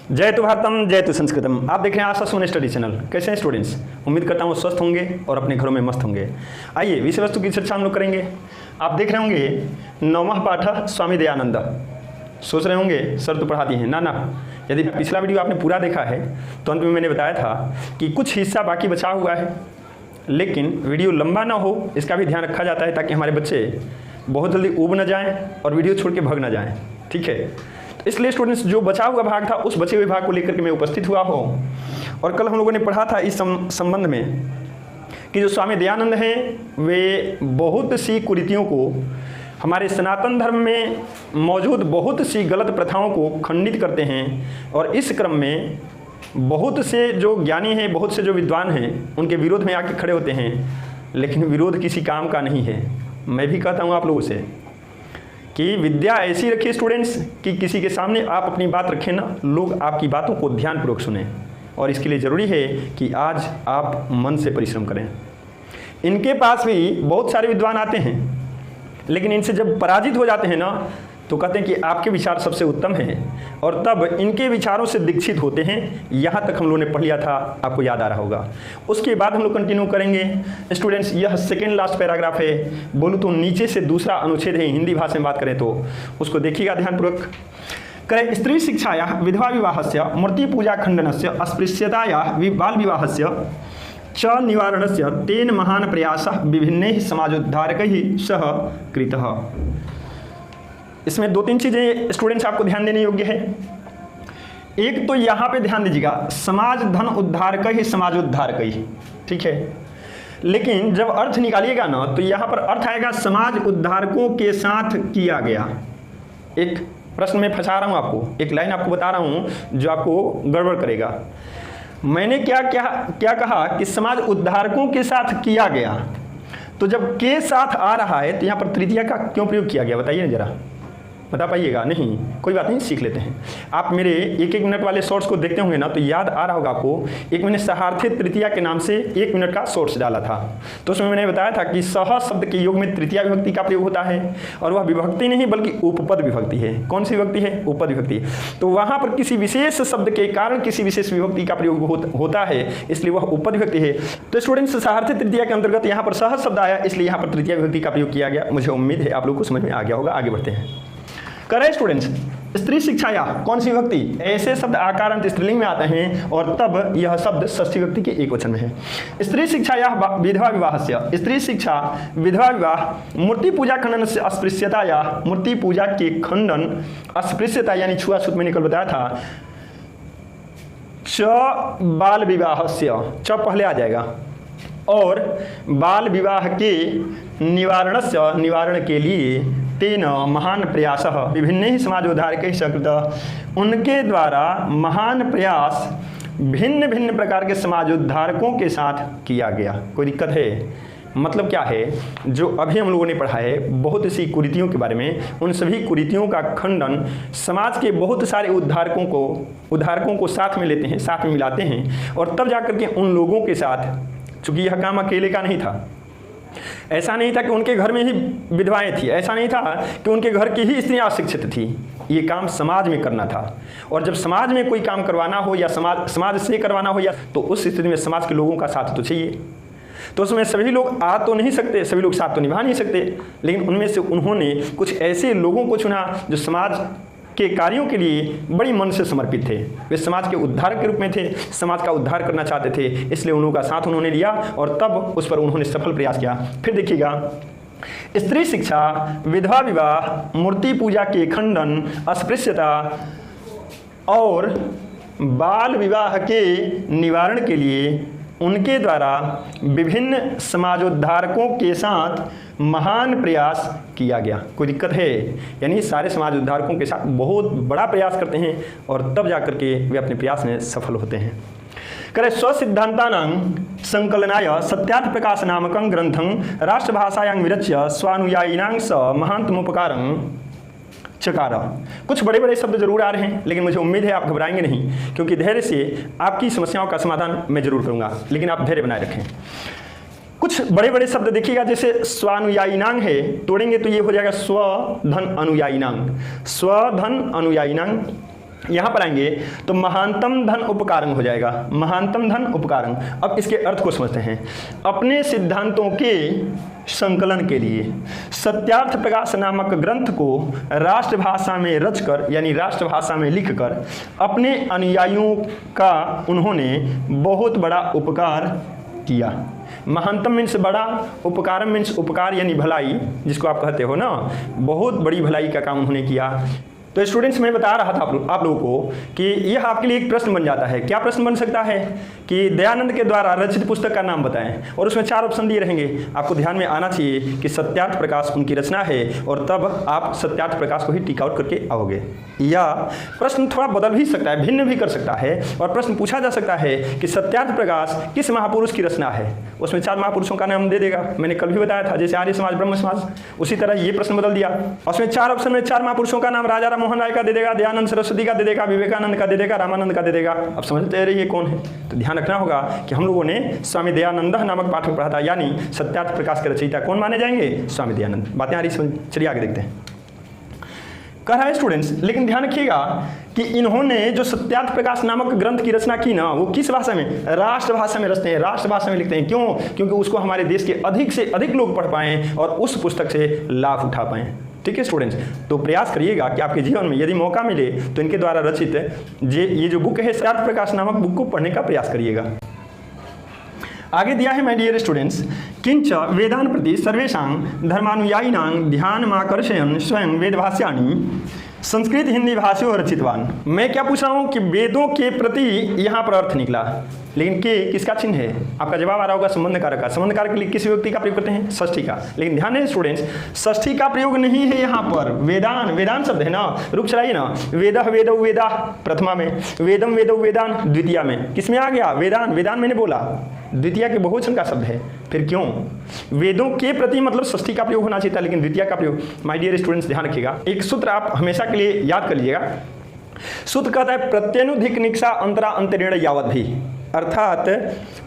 जय तु भारतम जय तु संस्कृतम। आप देख रहे हैं आशा सोन स्टडी चैनल। कैसे हैं स्टूडेंट्स? उम्मीद करता हूँ स्वस्थ होंगे और अपने घरों में मस्त होंगे। आइए विषय वस्तु की चर्चा हम लोग करेंगे। आप देख रहे होंगे 9वां पाठ स्वामी दयानंद। सोच रहे होंगे सर तो पढ़ाती हैं ना। यदि पिछला वीडियो आपने पूरा देखा है तो अंत में मैंने बताया था कि कुछ हिस्सा बाकी बचा हुआ है, लेकिन वीडियो लंबा ना हो इसका भी ध्यान रखा जाता है ताकि हमारे बच्चे बहुत जल्दी ऊब न जाएं और वीडियो छोड़ के भाग ना जाएं। ठीक है, तो इसलिए स्टूडेंट्स जो बचा हुआ भाग था उस बचे हुए भाग को लेकर के मैं उपस्थित हुआ हूँ। और कल हम लोगों ने पढ़ा था इस संबंध में कि जो स्वामी दयानंद हैं वे बहुत सी कुरीतियों को, हमारे सनातन धर्म में मौजूद बहुत सी गलत प्रथाओं को खंडित करते हैं और इस क्रम में बहुत से जो ज्ञानी हैं, बहुत से जो विद्वान हैं उनके विरोध में आके खड़े होते हैं। लेकिन विरोध किसी काम का नहीं है। मैं भी कहता हूँ आप लोगों से कि विद्या ऐसी रखिए स्टूडेंट्स कि किसी के सामने आप अपनी बात रखें ना, लोग आपकी बातों को ध्यानपूर्वक सुनें। और इसके लिए ज़रूरी है कि आज आप मन से परिश्रम करें। इनके पास भी बहुत सारे विद्वान आते हैं, लेकिन इनसे जब पराजित हो जाते हैं ना तो कहते हैं कि आपके विचार सबसे उत्तम हैं और तब इनके विचारों से दीक्षित होते हैं। यहाँ तक हम लोगों ने पढ़ लिया था, आपको याद आ रहा होगा। उसके बाद हम लोग कंटिन्यू करेंगे स्टूडेंट्स। यह सेकेंड लास्ट पैराग्राफ है, बोलूँ तो नीचे से दूसरा अनुच्छेद है, हिंदी भाषा में बात करें तो उसको देखिएगा ध्यानपूर्वक। करें स्त्री शिक्षाया विधवा विवाहस्य मूर्ति पूजा खंडनस्य अस्पृश्यताया बाल विवाहस्य च निवारणस्य तेन महान प्रयासः विभिन्नैः समाजोद्धारकैः सह कृतः। इसमें 2-3 चीज़ें स्टूडेंट्स आपको ध्यान देने योग्य है। एक तो यहाँ पे ध्यान दीजिएगा, समाज धन उद्धारकैः समाजोद्धारकैः। ठीक है, लेकिन जब अर्थ निकालिएगा ना तो यहाँ पर अर्थ आएगा समाज उद्धारकों के साथ किया गया। एक प्रश्न में फंसा रहा हूँ आपको, एक लाइन आपको बता रहा हूँ जो आपको गड़बड़ करेगा। मैंने क्या कहा कि समाज उद्धारकों के साथ किया गया, तो जब के साथ आ रहा है तो यहाँ पर तृतीया का क्यों प्रयोग किया गया बताइए ना जरा, बता पाइएगा? नहीं, कोई बात नहीं, सीख लेते हैं। आप मेरे 1-1 मिनट वाले शॉर्ट्स को देखते होंगे ना तो याद आ रहा होगा आपको। एक मैंने सहार्थे तृतीया के नाम से 1 मिनट का शॉर्ट्स डाला था, तो उसमें मैंने बताया था कि सह शब्द के योग में तृतीया विभक्ति का प्रयोग होता है और वह विभक्ति नहीं बल्कि उपपद विभक्ति है। कौन सी विभक्ति है? उपपद विभक्ति। तो वहाँ पर किसी विशेष शब्द के कारण किसी विशेष विभक्ति का प्रयोग होता है, इसलिए वह उपपद विभक्ति है। तो स्टूडेंट्स सहार्थे तृतीया के अंतर्गत यहाँ पर सह शब्द आया, इसलिए यहाँ पर तृतीया विभक्ति का प्रयोग किया गया। मुझे उम्मीद है आप लोग को समझ में आ गया होगा। आगे बढ़ते हैं। करें स्टूडेंट्स, स्त्री शिक्षाया कौन सी विभक्ति? ऐसे शब्द आकारांत स्त्रीलिंग में आते हैं और तब यह शब्द षष्ठी विभक्ति के एक वचन में है। स्त्री शिक्षाया विधवा विवाहस्य, स्त्री शिक्षा विधवा विवाह मूर्ति पूजा खंडन से अस्पृश्यता या मूर्ति पूजा के खंडन अस्पृश्यता यानी छुआछूत में निकल बताया था। च बाल विवाहस्य, च पहले आ जाएगा, और बाल विवाह के निवारण के लिए तेन महान प्रयास विभिन्न समाजोद्धारकैः सकृतः, उनके द्वारा महान प्रयास भिन्न भिन्न प्रकार के समाजोद्धारकों के साथ किया गया। कोई दिक्कत है? मतलब क्या है, जो अभी हम लोगों ने पढ़ा है बहुत सी कुरीतियों के बारे में, उन सभी कुरीतियों का खंडन समाज के बहुत सारे उद्धारकों को साथ में लेते हैं, साथ में मिलाते हैं और तब जाकर के उन लोगों के साथ, चूँकि यह काम अकेले का नहीं था, ऐसा नहीं था कि उनके घर में ही विधवाएं थी, ऐसा नहीं था कि उनके घर की ही स्त्रियां अशिक्षित थी, ये काम समाज में करना था। और जब समाज में कोई काम करवाना हो या समाज से करवाना हो या तो उस स्थिति में समाज के लोगों का साथ तो चाहिए। तो उसमें सभी लोग आ तो नहीं सकते, सभी लोग साथ तो निभा नहीं सकते, लेकिन उनमें से उन्होंने कुछ ऐसे लोगों को चुना जो समाज के कार्यों के लिए बड़ी मन से समर्पित थे। वे समाज के उद्धार के रूप में थे, समाज का उद्धार करना चाहते थे, इसलिए उन लोगों का साथ उन्होंने लिया और तब उस पर उन्होंने सफल प्रयास किया। फिर देखिएगा, स्त्री शिक्षा विधवा विवाह मूर्ति पूजा के खंडन अस्पृश्यता और बाल विवाह के निवारण के लिए उनके द्वारा विभिन्न समाजोद्धारकों के साथ महान प्रयास किया गया। कोई दिक्कत है? यानी सारे समाज उद्धारकों के साथ बहुत बड़ा प्रयास करते हैं और तब जाकर के वे अपने प्रयास में सफल होते हैं। करे स्वसिद्धांतानां संकलनाय सत्यार्थ प्रकाश नामकं ग्रंथं राष्ट्रभाषायां विरच्य स्वानुयायिनां स महान्तमुपकारं चकार। कुछ बड़े बड़े शब्द जरूर आ रहे हैं, लेकिन मुझे उम्मीद है आप घबराएंगे नहीं, क्योंकि धैर्य से आपकी समस्याओं का समाधान मैं जरूर करूंगा, लेकिन आप धैर्य बनाए रखें। कुछ बड़े बड़े शब्द देखिएगा, जैसे स्वानुयायिनांग है, तोड़ेंगे तो ये हो जाएगा स्वधन अनुयायिनांग, स्वधन अनुयायिनांग। यहाँ पर आएंगे तो महानतम धन उपकारंग हो जाएगा, महानतम धन उपकारंग। अब इसके अर्थ को समझते हैं। अपने सिद्धांतों के संकलन के लिए सत्यार्थ प्रकाश नामक ग्रंथ को राष्ट्रभाषा में रचकर यानी राष्ट्रभाषा में लिखकर अपने अनुयायियों का उन्होंने बहुत बड़ा उपकार किया। महानतम मीन्स बड़ा, उपकारम मीन्स उपकार यानी भलाई, जिसको आप कहते हो ना, बहुत बड़ी भलाई का काम उन्होंने किया। तो स्टूडेंट्स मैं बता रहा था आप लोगों को कि यह आपके लिए एक प्रश्न बन जाता है। क्या प्रश्न बन सकता है कि दयानंद के द्वारा रचित पुस्तक का नाम बताएं, और उसमें 4 ऑप्शन दिए रहेंगे। आपको ध्यान में आना चाहिए कि सत्यार्थ प्रकाश उनकी रचना है, और तब आप सत्यार्थ प्रकाश को ही टिक आउट करके आओगे। या प्रश्न थोड़ा बदल भी सकता है, भिन्न भी कर सकता है, और प्रश्न पूछा जा सकता है कि सत्यार्थ प्रकाश किस महापुरुष की रचना है। उसमें 4 महापुरुषों का नाम दे देगा, मैंने कल भी बताया था, जैसे आर्य समाज, ब्रह्म समाज, उसी तरह ये प्रश्न बदल दिया। उसमें 4 ऑप्शन में 4 महापुरुषों का नाम राजा मोहन राय का दे देगा, दयानंद सरस्वती का दे देगा, विवेकानंद का दे देगा, रामानंद का दे देगा। अब समझते रहिए कौन है। तो ध्यान रखना होगा कि हम लोगों ने स्वामी दयानंद नामक पाठ में पढ़ा था, यानी सत्यार्थ प्रकाश के रचयिता कौन माने जाएंगे? स्वामी दयानंद। बातें आ रही समझ? चलिए आगे देखते हैं। कह रहा है स्टूडेंट्स, लेकिन ध्यान रखिएगा कि इन्होंने जो सत्यार्थ प्रकाश नामक ग्रंथ की रचना की ना, वो किस भाषा में? राष्ट्रभाषा में रचते हैं, राष्ट्रभाषा में लिखते हैं। क्यों? क्योंकि उसको हमारे देश के अधिक से अधिक लोग पढ़ पाएं और उस पुस्तक से लाभ उठा पाएं। ठीक है स्टूडेंट्स, तो प्रयास करिएगा कि आपके जीवन में यदि मौका मिले तो इनके द्वारा रचित ये जो बुक है सत्यार्थ प्रकाश नामक बुक को पढ़ने का प्रयास करिएगा। आगे दिया है माय डियर स्टूडेंट्स, किंच वेदान प्रति सर्वेषां धर्मानुयायिनां ध्यानमाकर्षयन् स्वयं वेदभाष्याणि संस्कृत हिंदी भाषाओं रचितवान। मैं क्या पूछ रहा हूँ कि वेदों के प्रति यहाँ पर अर्थ निकला, लेकिन के किसका चिन्ह है? आपका जवाब आ रहा होगा संबंध कारक का। संबंध कारक के लिए किस विभक्ति का प्रयोग करते हैं? षष्ठी का। लेकिन ध्यान है स्टूडेंट्स, षष्ठी का प्रयोग नहीं है यहाँ पर। वेदान, वेदान शब्द है ना, रुक चलाइए ना। वेदः वेदौ वेदा प्रथमा में, वेदम वेदौ वेदान द्वितीया में। किसमें आ गया? वेदान। वेदान मैंने बोला द्वितीया के बहुवचन का शब्द है। फिर क्यों? वेदों के प्रति मतलब षष्ठी का प्रयोग होना चाहिए था, लेकिन द्वितीया का प्रयोग। माय डियर स्टूडेंट्स ध्यान रखिएगा, एक सूत्र आप हमेशा के लिए याद कर लीजिएगा। सूत्र कहता है प्रत्यनुधिक निक्षा अंतरा अंतरेण यावत भी, अर्थात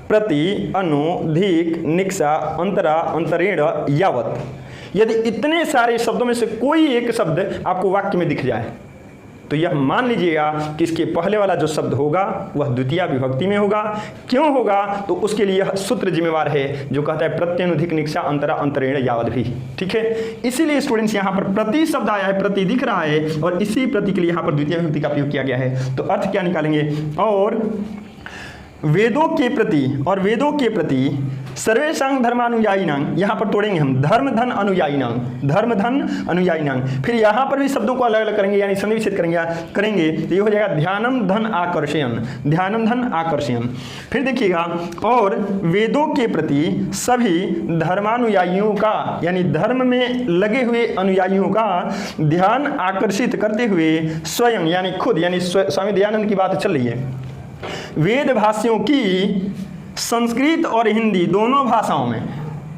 प्रति अनुधिक निक्षा अंतरा अंतरेण यावत। यदि इतने सारे शब्दों में से कोई एक शब्द आपको वाक्य में दिख जाए तो यह मान लीजिएगा कि इसके पहले वाला जो शब्द होगा वह द्वितीया विभक्ति में होगा। क्यों होगा? तो उसके लिए यह सूत्र जिम्मेवार है जो कहता है प्रत्यनुधिक निक्षा अंतरा अंतरेण यावत भी। ठीक है, इसीलिए स्टूडेंट्स यहाँ पर प्रति शब्द आया है, प्रति दिख रहा है, और इसी प्रति के लिए यहाँ पर द्वितीय विभक्ति का प्रयोग किया गया है। तो अर्थ क्या निकालेंगे? और वेदों के प्रति, और वेदों के प्रति सर्वेषां धर्मानुयायिनां, यहाँ पर तोड़ेंगे हम धर्म धन अनुयायिनां, धर्म धन अनुयायिनां। फिर यहाँ पर भी शब्दों को अलग अलग करेंगे, यानी संधि विच्छेद करेंगे तो ये हो जाएगा ध्यानम धन आकर्षयन, ध्यानम धन आकर्षयन। फिर देखिएगा, और वेदों के प्रति सभी धर्मानुयायियों का, यानी धर्म में लगे हुए अनुयायियों का ध्यान आकर्षित करते हुए स्वयं, यानी खुद, यानी स्वामी दयानंद की बात चल रही है, वेद भाषियों की संस्कृत और हिंदी दोनों भाषाओं में,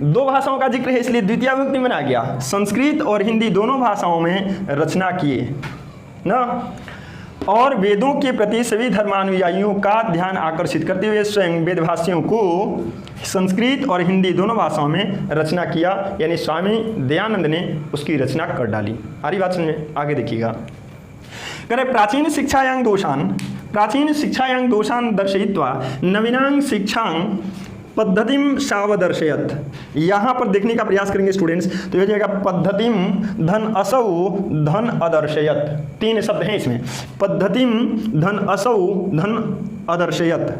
2 भाषाओं का जिक्र है इसलिए द्वितीय विभक्ति में आ गया, संस्कृत और हिंदी दोनों भाषाओं में रचना किए ना। और वेदों के प्रति सभी धर्मानुयायियों का ध्यान आकर्षित करते हुए स्वयं वेदभाषियों को संस्कृत और हिंदी दोनों भाषाओं में रचना किया, यानी स्वामी दयानंद ने उसकी रचना कर डाली। आ रही बात समझ में? आगे देखिएगा, कह रहे प्राचीन शिक्षायां दोषान, प्राचीन शिक्षायां दोषान दर्शयित्वा नवीनां शिक्षां पद्धतिम सावदर्शयत। यहाँ पर देखने का प्रयास करेंगे स्टूडेंट्स, तो यह हो जाएगा पद्धतिम धन असौ धन अदर्शयत। 3 शब्द हैं इसमें, पद्धतिम धन असौ धन अदर्शयत।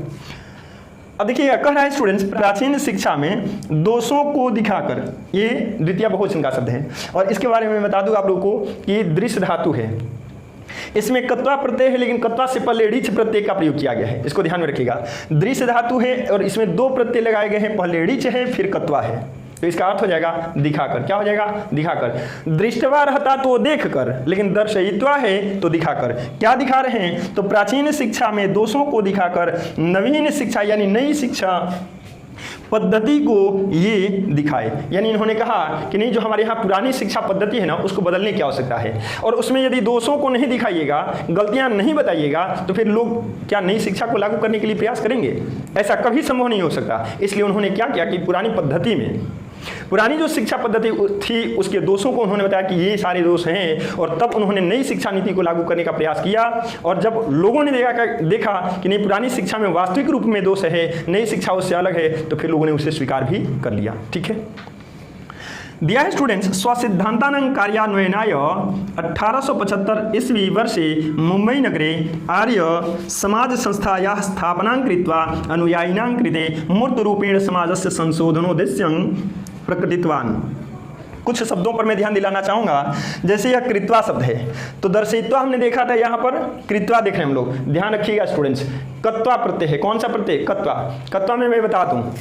अब देखिएगा, कह रहा है स्टूडेंट्स प्राचीन शिक्षा में दोषों को दिखाकर, ये द्वितीय बहुवचन का शब्द है, और इसके बारे में बता दूं आप लोगों को कि दृश्य धातु है, इसमें कत्वा प्रत्यय है, लेकिन कत्वा से पहले ऋच प्रत्यय का प्रयोग किया गया है, इसको ध्यान में रखिएगा। दृश्य धातु है और इसमें 2 प्रत्यय लगाए गए हैं, पहले ऋच है फिर कत्वा है, तो इसका अर्थ हो जाएगा दिखाकर। क्या हो जाएगा? दिखाकर। दृष्टवा रहता तो देखकर, लेकिन दर्शयित्वा है तो दिखाकर। क्या दिखा रहे हैं? तो प्राचीन शिक्षा में दोषों को दिखाकर नवीन शिक्षा यानी नई शिक्षा पद्धति को ये दिखाए। यानी इन्होंने कहा कि नहीं, जो हमारे यहाँ पुरानी शिक्षा पद्धति है ना, उसको बदलने की आवश्यकता है, और उसमें यदि दोषों को नहीं दिखाइएगा, गलतियाँ नहीं बताइएगा, तो फिर लोग क्या नई शिक्षा को लागू करने के लिए प्रयास करेंगे? ऐसा कभी संभव नहीं हो सकता। इसलिए उन्होंने क्या किया कि पुरानी पद्धति में पुरानी जो शिक्षा पद्धति थी उसके दोषों को उन्होंने बताया कि ये सारे दोष हैं, और तब उन्होंने नई शिक्षा नीति को लागू करने का प्रयास किया। और जब लोगों ने देखा कि नहीं, पुरानी शिक्षा में वास्तविक रूप में दोष है, नई शिक्षा उससे अलग है, तो फिर लोगों ने उसे स्वीकार भी कर लिया। ठीक है, दिया है स्टूडेंट्स, स्वसिद्धांतानां कार्यान्वयनाय 1875 ईस्वी वर्षे मुंबई नगरे आर्य समाज संस्थायाः स्थापनां कृत्वा अनुयायिनां कृते मूर्तरूपेण समाजस्य संशोधनोद्देश्यं प्रकटितवान्। कुछ शब्दों पर मैं ध्यान दिलाना चाहूँगा। जैसे यह कृत्वा शब्द है, तो दर्शित्वा हमने देखा था, यहाँ पर कृत्वा देख रहे हैं हम लोग। ध्यान रखिएगा स्टूडेंट्स, कत्वा प्रत्यय है। कौन सा प्रत्यय? कत्वा। कत्वा में मैं बताता हूँ,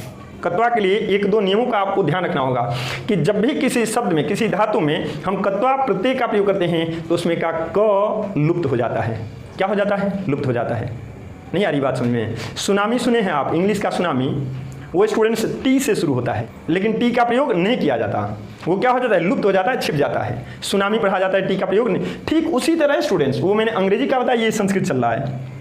कत्वा के लिए एक दो नियमों का आपको ध्यान रखना होगा कि जब भी किसी शब्द में, किसी धातु में हम कत्वा प्रत्यय का प्रयोग करते हैं तो उसमें का क लुप्त हो जाता है। क्या हो जाता है? लुप्त हो जाता है। नहीं आ रही बात समझ में? सुनामी सुने हैं आप, इंग्लिश का सुनामी, वो स्टूडेंट्स टी से शुरू होता है, लेकिन टी का प्रयोग नहीं किया जाता। वो क्या हो जाता है? लुप्त हो जाता है, छिप जाता है। सुनामी पढ़ा जाता है, टी का प्रयोग नहीं। ठीक उसी तरह स्टूडेंट्स, वो मैंने अंग्रेजी का बताया, ये संस्कृत चल रहा है।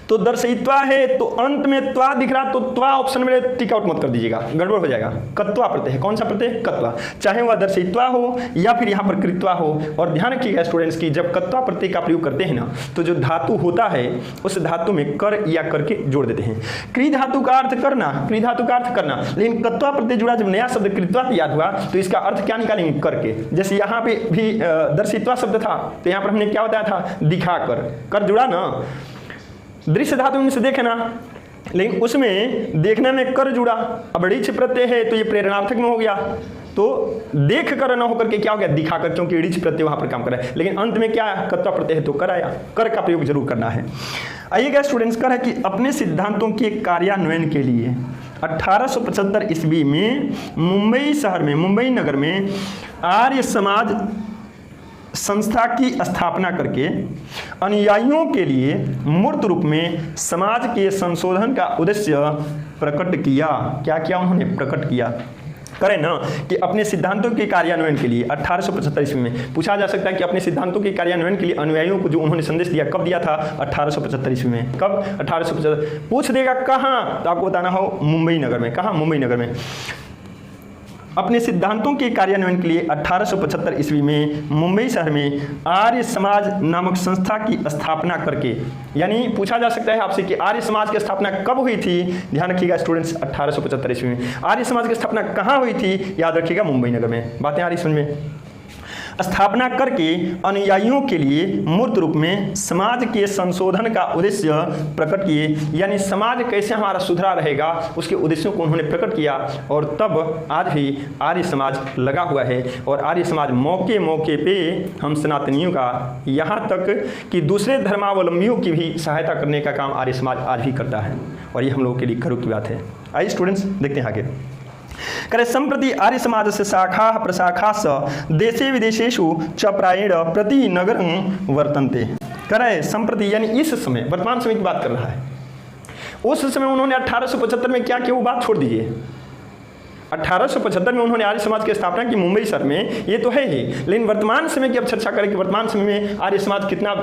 तो दर्शयित्वा है, तो अंत में त्वा दिख रहा, तो त्वा ऑप्शन में टिक आउट मत कर दीजिएगा, गड़बड़ हो जाएगा। कत्वा प्रत्यय है। कौन सा प्रत्यय? कत्वा। चाहे वह दर्शयित्वा हो या फिर यहाँ पर कृत्वा हो। और ध्यान रखिएगा स्टूडेंट्स की जब कत्वा प्रत्यय का प्रयोग करते हैं ना, तो जो धातु होता है उस धातु में कर या करके जोड़ देते हैं। क्री धातु का अर्थ करना, क्री धातु का अर्थ करना, लेकिन कत्वा प्रत्यय जुड़ा, जब नया शब्द कृत्वा तैयार हुआ तो इसका अर्थ क्या निकालेंगे? करके। जैसे यहाँ पे भी दर्शयित्वा शब्द था, तो यहाँ पर हमने क्या बताया था? दिखा कर जुड़ा ना, दृश्य धातु में से देखे ना, लेकिन उसमें देखने में कर जुड़ा। अब ऋच प्रत्यय है तो ये प्रेरणार्थक में हो गया, तो देख कर न होकर के क्या हो गया? दिखा कर, क्योंकि ऋच प्रत्यय वहां पर काम कर रहा है। लेकिन अंत में क्या है? कत्वा प्रत्यय है तो कर आया। कर का प्रयोग जरूर करना है। आइएगा स्टूडेंट्स, कर है कि अपने सिद्धांतों के कार्यान्वयन के लिए 1875 ईस्वी में मुंबई शहर में, मुंबई नगर में आर्य समाज संस्था की स्थापना करके अनुयायियों के लिए मूर्त रूप में समाज के संशोधन का उद्देश्य प्रकट किया। क्या किया उन्होंने? प्रकट किया। करें ना कि अपने सिद्धांतों के कार्यान्वयन के लिए 1875 ईस्वी में पूछा जा सकता है कि अपने सिद्धांतों के कार्यान्वयन के लिए अनुयायियों को जो उन्होंने संदेश दिया, कब दिया था? 1875 ईस्वी में। कब? 1875। पूछ देगा कहाँ, तो आपको बताना हो मुंबई नगर में। कहाँ? मुंबई नगर में। अपने सिद्धांतों के कार्यान्वयन के लिए 1875 ईस्वी में मुंबई शहर में आर्य समाज नामक संस्था की स्थापना करके, यानी पूछा जा सकता है आपसे कि आर्य समाज की स्थापना कब हुई थी? ध्यान रखिएगा स्टूडेंट्स, 1875 ईस्वी में। आर्य समाज की स्थापना कहाँ हुई थी? याद रखिएगा, मुंबई नगर में। बातें आ रही समझ में? स्थापना करके अनुयायियों के लिए मूर्त रूप में समाज के संशोधन का उद्देश्य प्रकट किए, यानी समाज कैसे हमारा सुधरा रहेगा उसके उद्देश्यों को उन्होंने प्रकट किया। और तब आज भी आर्य समाज लगा हुआ है, और आर्य समाज मौके मौके पे हम सनातनियों का, यहाँ तक कि दूसरे धर्मावलंबियों की भी सहायता करने का काम आर्य समाज आज भी करता है, और ये हम लोगों के लिए गर्व की बात है। आइए स्टूडेंट्स देखते हैं आगे। करे संप्रति आर्य समाज से शाखा प्रशाखा देशे विदेशेषु च प्रायेण प्रति नगरं वर्तन्ते। करे संप्रति यानी इस समय, वर्तमान समय की बात कर रहा है। उस समय उन्होंने 1875 में क्या किया वो बात छोड़ दीजिए। 1875 में उन्होंने आर्य समाज की स्थापना की मुंबई शहर में, ये तो है ही, लेकिन वर्तमान समय की अब चर्चा करें कि वर्तमान समय में आर्य समाज कितना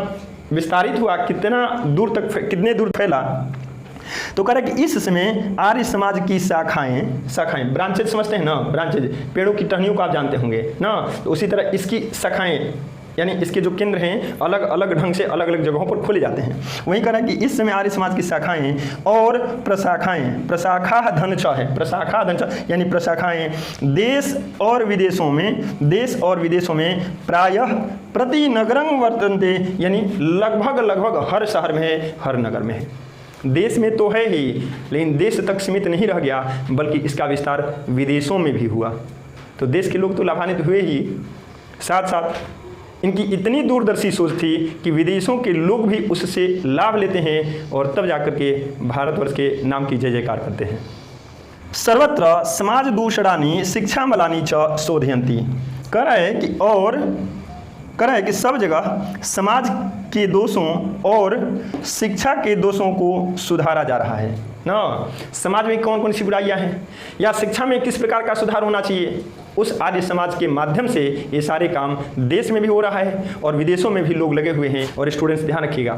विस्तारित हुआ, कितना दूर तक, कितने दूर फैला। तो कह रहा कि इस समय आर्य समाज की शाखाएं ब्रांचेज समझते हैं ना, ब्रांचेज पेड़ों की टहनियों को आप जानते होंगे ना, तो उसी तरह इसकी शाखाएं, यानी इसके जो केंद्र हैं अलग अलग ढंग से अलग अलग जगहों पर खोले जाते हैं। वहीं कह रहा है कि इस समय आर्य समाज की शाखाएं और प्रशाखाएं, प्रशाखा धनच है, प्रशाखा धनच यानी प्रशाखाएं देश और विदेशों में प्रायः प्रति नगरं वर्तन्ते, यानी लगभग हर शहर में है, हर नगर में है। देश में तो है ही, लेकिन देश तक सीमित नहीं रह गया, बल्कि इसका विस्तार विदेशों में भी हुआ। तो देश के लोग तो लाभान्वित हुए ही, साथ साथ इनकी इतनी दूरदर्शी सोच थी कि विदेशों के लोग भी उससे लाभ लेते हैं, और तब जाकर के भारतवर्ष के नाम की जय जयकार करते हैं। सर्वत्र समाज दूषणानि शिक्षा मलानि च शोधयन्ति। कह रहा है कि और कह रहा है कि सब जगह समाज के दोषों और शिक्षा के दोषों को सुधारा जा रहा है ना। समाज में कौन कौन सी बुराइयां हैं या शिक्षा में किस प्रकार का सुधार होना चाहिए, उस आर्य समाज के माध्यम से ये सारे काम देश में भी हो रहा है और विदेशों में भी लोग लगे हुए हैं। और स्टूडेंट्स ध्यान रखिएगा,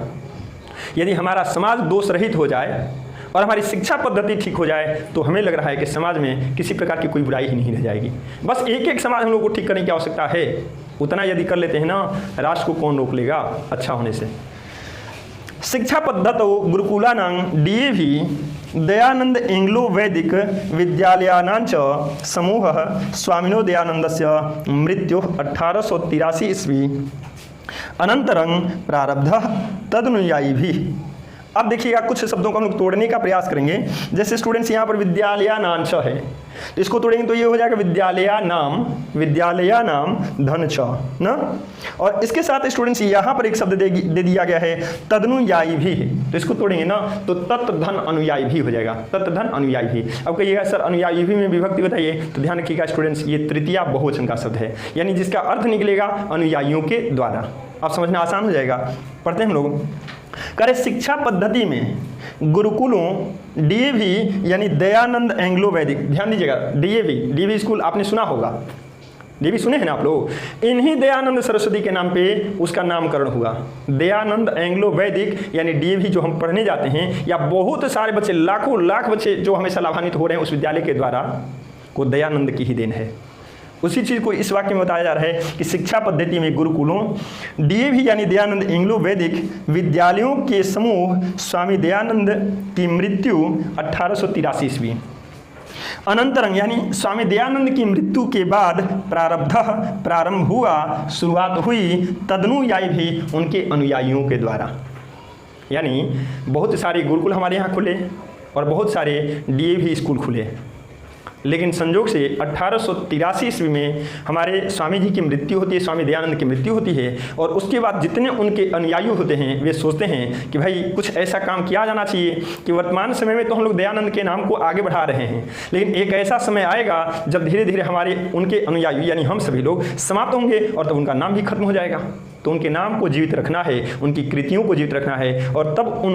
यदि हमारा समाज दोष रहित हो जाए और हमारी शिक्षा पद्धति ठीक हो जाए तो हमें लग रहा है कि समाज में किसी प्रकार की कोई बुराई ही नहीं रह जाएगी। बस एक एक समाज हम लोग को ठीक करने की आवश्यकता है, उतना यदि कर लेते हैं ना, राष्ट्र को कौन रोक लेगा अच्छा होने से। शिक्षा पद्धतौ गुरुकुलानां डीएवी दयानंद एंग्लो वैदिक विद्यालयानांच समूहः स्वामिनो दयानंदस्य मृत्युः 1883 ईस्वी अनंतरं प्रारब्धः तदनुयायिभिः। अब देखिएगा कुछ शब्दों को हम लोग तोड़ने का प्रयास करेंगे। जैसे स्टूडेंट्स यहाँ पर विद्यालयानांच है, तो इसको तोड़ेंगे तो ये हो जाएगा विद्यालया नाम धन छ ना। और इसके साथ स्टूडेंट्स यहाँ पर एक शब्द दे दिया गया है तदनुयायी भी, तो इसको तोड़ेंगे ना तो तत् धन अनुयायी भी हो जाएगा, तत् धन अनुयायी भी। अब कहिएगा सर अनुयायी भी में विभक्ति बताइए, तो ध्यान रखिएगा स्टूडेंट्स ये तृतीया बहुवचन का शब्द है, यानी जिसका अर्थ निकलेगा अनुयायियों के द्वारा। अब समझना आसान हो जाएगा। पढ़ते हैं हम लोग। करे शिक्षा पद्धति में गुरुकुलों डीएवी यानी दयानंद एंग्लो वैदिक, ध्यान दीजिएगा डीएवी स्कूल आपने सुना होगा, डीएवी सुने हैं ना आप लोग, इन्हीं दयानंद सरस्वती के नाम पे उसका नामकरण हुआ। दयानंद एंग्लो वैदिक यानी डीएवी जो हम पढ़ने जाते हैं, या बहुत सारे बच्चे लाखों लाख बच्चे जो हमेशा लाभान्वित हो रहे हैं उस विद्यालय के द्वारा, वो दयानंद की ही देन है। उसी चीज़ को इस वाक्य में बताया जा रहा है कि शिक्षा पद्धति में गुरुकुलों डीएवी यानी दयानंद एंग्लो वैदिक विद्यालयों के समूह स्वामी दयानंद की मृत्यु 1883 ईस्वी अनंतरं यानी स्वामी दयानंद की मृत्यु के बाद प्रारंभ हुआ, शुरुआत हुई तदनुयायी भी उनके अनुयायियों के द्वारा। यानी बहुत सारे गुरुकुल हमारे यहाँ खुले और बहुत सारे डीएवी स्कूल खुले, लेकिन संजोग से 1883 ईस्वी में हमारे स्वामी जी की मृत्यु होती है, स्वामी दयानंद की मृत्यु होती है। और उसके बाद जितने उनके अनुयायी होते हैं वे सोचते हैं कि भाई कुछ ऐसा काम किया जाना चाहिए कि वर्तमान समय में तो हम लोग दयानंद के नाम को आगे बढ़ा रहे हैं, लेकिन एक ऐसा समय आएगा जब धीरे धीरे हमारे उनके अनुयायी यानी हम सभी लोग समाप्त होंगे और तब उनका नाम भी खत्म हो जाएगा। तो उनके नाम को जीवित रखना है, उनकी कृतियों को जीवित रखना है। और तब उन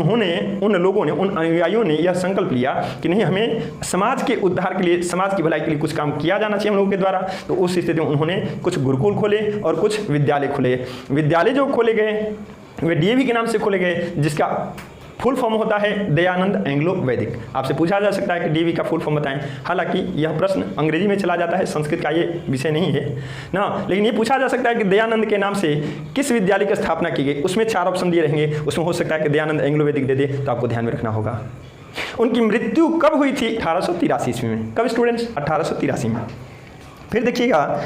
लोगों ने, उन अनुयायियों ने यह संकल्प लिया कि नहीं, हमें समाज के उद्धार के लिए, समाज की भलाई के लिए कुछ काम किया जाना चाहिए हम लोगों के द्वारा। तो उस स्थिति में उन्होंने कुछ गुरुकुल खोले और कुछ विद्यालय खोले। विद्यालय जो खोले गए वे डीएवी के नाम से खोले गए, जिसका फुल फॉर्म होता है दयानंद एंग्लो वैदिक। आपसे पूछा जा सकता है कि डीएवी का फुल फॉर्म बताएं। हालांकि यह प्रश्न अंग्रेजी में चला जाता है, संस्कृत का ये विषय नहीं है ना, लेकिन ये पूछा जा सकता है कि दयानंद के नाम से किस विद्यालय की स्थापना की गई। उसमें 4 ऑप्शन दिए रहेंगे, उसमें हो सकता है कि दयानंद एंग्लो वैदिक दे दे, तो आपको ध्यान में रखना होगा। उनकी मृत्यु कब हुई थी? 1883 ईस्वी में। कब स्टूडेंट्स? 1883 में। फिर देखिएगा,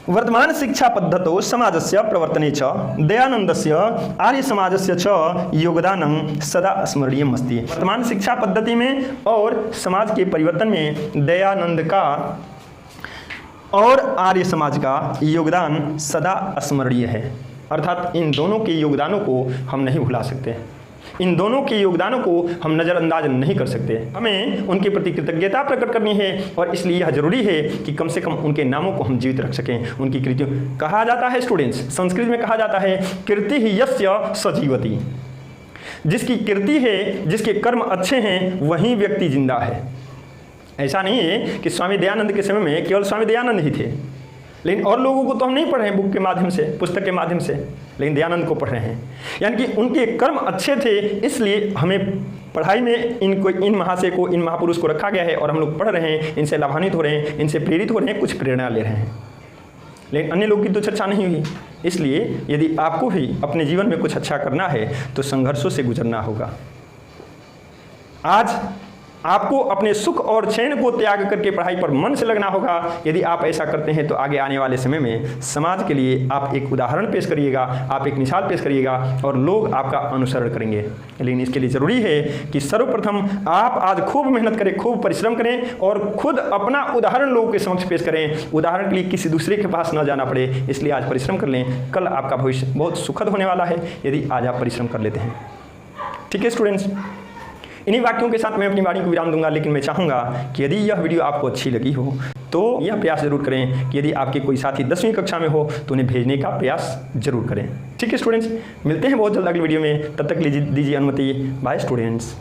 वर्तमान शिक्षा पद्धतौ समाजस्य प्रवर्तने च दयानंदस्य आर्य समाजस्य च योगदानं सदा स्मरणीयम् अस्ति। वर्तमान शिक्षा पद्धति में और समाज के परिवर्तन में दयानंद का और आर्य समाज का योगदान सदा स्मरणीय है। अर्थात इन दोनों के योगदानों को हम नहीं भुला सकते, इन दोनों के योगदानों को हम नज़रअंदाज नहीं कर सकते। हमें उनके प्रति कृतज्ञता प्रकट करनी है और इसलिए यह जरूरी है कि कम से कम उनके नामों को हम जीवित रख सकें, उनकी कृतियों। कहा जाता है स्टूडेंट्स, संस्कृत में कहा जाता है कीर्ति ही यस्य सजीवति। जिसकी कीर्ति है, जिसके कर्म अच्छे हैं, वही व्यक्ति जिंदा है। ऐसा नहीं है कि स्वामी दयानंद के समय में केवल स्वामी दयानंद ही थे, लेकिन और लोगों को तो हम नहीं पढ़ रहे हैं बुक के माध्यम से, पुस्तक के माध्यम से, लेकिन दयानंद को पढ़ रहे हैं। यानी कि उनके कर्म अच्छे थे, इसलिए हमें पढ़ाई में इन महाशय को, इन महापुरुष को रखा गया है और हम लोग पढ़ रहे हैं, इनसे लाभान्वित हो रहे हैं, इनसे प्रेरित हो रहे हैं, कुछ प्रेरणा ले रहे हैं। लेकिन अन्य लोग की तो चर्चा नहीं हुई। इसलिए यदि आपको भी अपने जीवन में कुछ अच्छा करना है तो संघर्षों से गुजरना होगा। आज आपको अपने सुख और चैन को त्याग करके पढ़ाई पर मन से लगना होगा। यदि आप ऐसा करते हैं तो आगे आने वाले समय में समाज के लिए आप एक उदाहरण पेश करिएगा, आप एक मिसाल पेश करिएगा और लोग आपका अनुसरण करेंगे। लेकिन इसके लिए ज़रूरी है कि सर्वप्रथम आप आज खूब मेहनत करें, खूब परिश्रम करें और खुद अपना उदाहरण लोगों के समक्ष पेश करें। उदाहरण के लिए किसी दूसरे के पास न जाना पड़े, इसलिए आज परिश्रम कर लें। कल आपका भविष्य बहुत सुखद होने वाला है यदि आज आप परिश्रम कर लेते हैं। ठीक है स्टूडेंट्स, इन्हीं वाक्यों के साथ मैं अपनी वाणी को विराम दूंगा। लेकिन मैं चाहूँगा कि यदि यह वीडियो आपको अच्छी लगी हो तो यह प्रयास जरूर करें कि यदि आपके कोई साथी 10वीं कक्षा में हो तो उन्हें भेजने का प्रयास जरूर करें। ठीक है स्टूडेंट्स, मिलते हैं बहुत जल्द अगली वीडियो में। तब तक दीजिए अनुमति। Bye students.